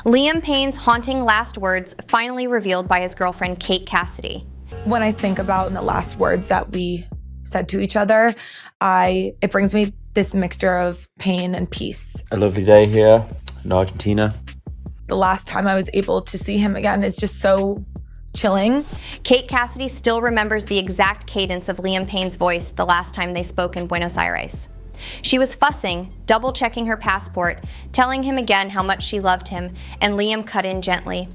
Liam Payne's haunting last words finally revealed by his girlfriend, Kate Cassidy. When I think about the last words that we said to each other, it brings me this mixture of pain and peace. A lovely day here in Argentina. The last time I was able to see him again is just so chilling. Kate Cassidy still remembers the exact cadence of Liam Payne's voice the last time they spoke in Buenos Aires. She was fussing, double-checking her passport, telling him again how much she loved him, and Liam cut in gently.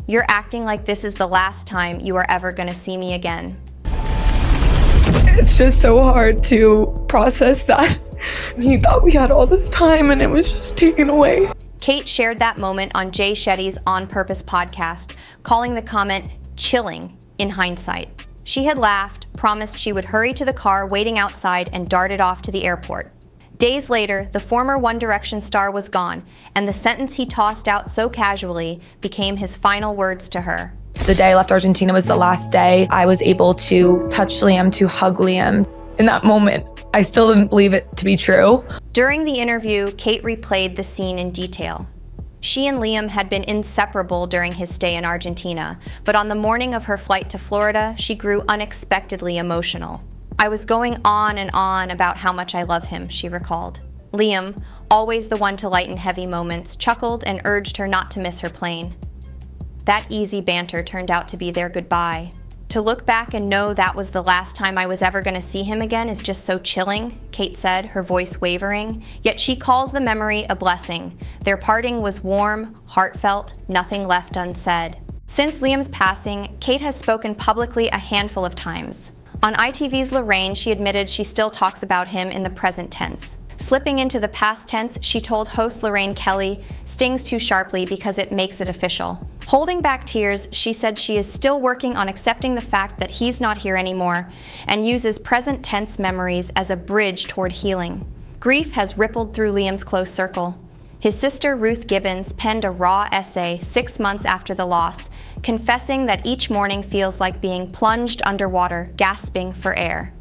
"You're acting like this is the last time you are ever going to see me again." It's just so hard to process that. He thought we had all this time and it was just taken away. Kate shared that moment on Jay Shetty's On Purpose podcast, calling the comment chilling in hindsight. She had laughed, promised she would hurry to the car waiting outside, and darted off to the airport. Days later, the former One Direction star was gone, and the sentence he tossed out so casually became his final words to her. The day I left Argentina was the last day I was able to touch Liam, to hug Liam. In that moment, I still didn't believe it to be true. During the interview, Kate replayed the scene in detail. She and Liam had been inseparable during his stay in Argentina, but on the morning of her flight to Florida, she grew unexpectedly emotional. "I was going on and on about how much I love him," she recalled. Liam, always the one to lighten heavy moments, chuckled and urged her not to miss her plane. That easy banter turned out to be their goodbye. "To look back and know that was the last time I was ever going to see him again is just so chilling," Kate said, her voice wavering. Yet she calls the memory a blessing. Their parting was warm, heartfelt, nothing left unsaid. Since Liam's passing, Kate has spoken publicly a handful of times. On ITV's Lorraine, she admitted she still talks about him in the present tense. Slipping into the past tense, she told host Lorraine Kelly, "Stings too sharply because it makes it official." Holding back tears, she said she is still working on accepting the fact that he's not here anymore and uses present tense memories as a bridge toward healing. Grief has rippled through Liam's close circle. His sister Ruth Gibbons penned a raw essay 6 months after the loss, confessing that each morning feels like being plunged underwater, gasping for air.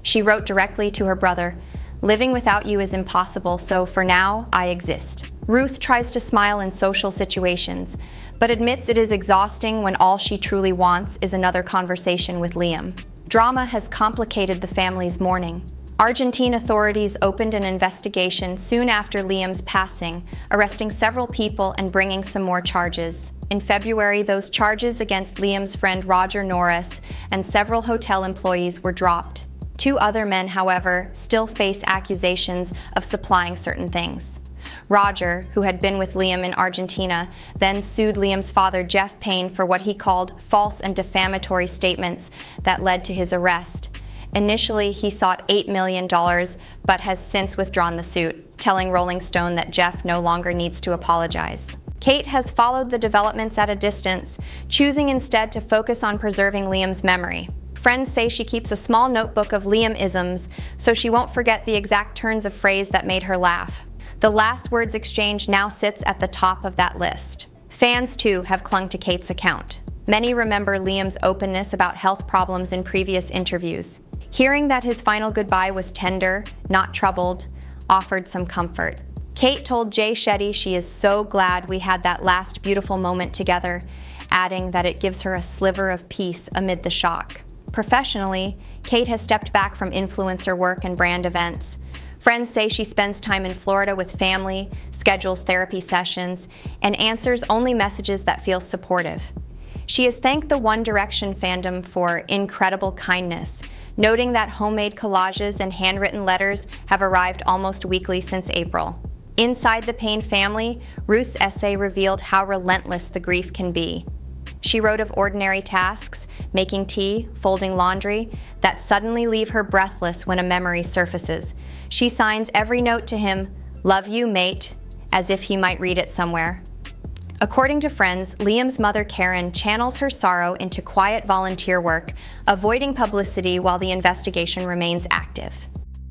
She wrote directly to her brother, "Living without you is impossible, so for now, I exist." Ruth tries to smile in social situations, but admits it is exhausting when all she truly wants is another conversation with Liam. Drama has complicated the family's mourning. Argentine authorities opened an investigation soon after Liam's passing, arresting several people and bringing some more charges. In February, those charges against Liam's friend Roger Norris and several hotel employees were dropped. 2 other men, however, still face accusations of supplying certain things. Roger, who had been with Liam in Argentina, then sued Liam's father, Jeff Payne, for what he called false and defamatory statements that led to his arrest. Initially, he sought $8 million, but has since withdrawn the suit, telling Rolling Stone that Jeff no longer needs to apologize. Kate has followed the developments at a distance, choosing instead to focus on preserving Liam's memory. Friends say she keeps a small notebook of Liam-isms so she won't forget the exact turns of phrase that made her laugh. The last words exchange now sits at the top of that list. Fans, too, have clung to Kate's account. Many remember Liam's openness about health problems in previous interviews. Hearing that his final goodbye was tender, not troubled, offered some comfort. Kate told Jay Shetty she is so glad we had that last beautiful moment together, adding that it gives her a sliver of peace amid the shock. Professionally, Kate has stepped back from influencer work and brand events. Friends say she spends time in Florida with family, schedules therapy sessions, and answers only messages that feel supportive. She has thanked the One Direction fandom for incredible kindness, noting that homemade collages and handwritten letters have arrived almost weekly since April. Inside the Payne family, Ruth's essay revealed how relentless the grief can be. She wrote of ordinary tasks, making tea, folding laundry, that suddenly leave her breathless when a memory surfaces. She signs every note to him, "Love you, mate," as if he might read it somewhere. According to friends, Liam's mother Karen channels her sorrow into quiet volunteer work, avoiding publicity while the investigation remains active.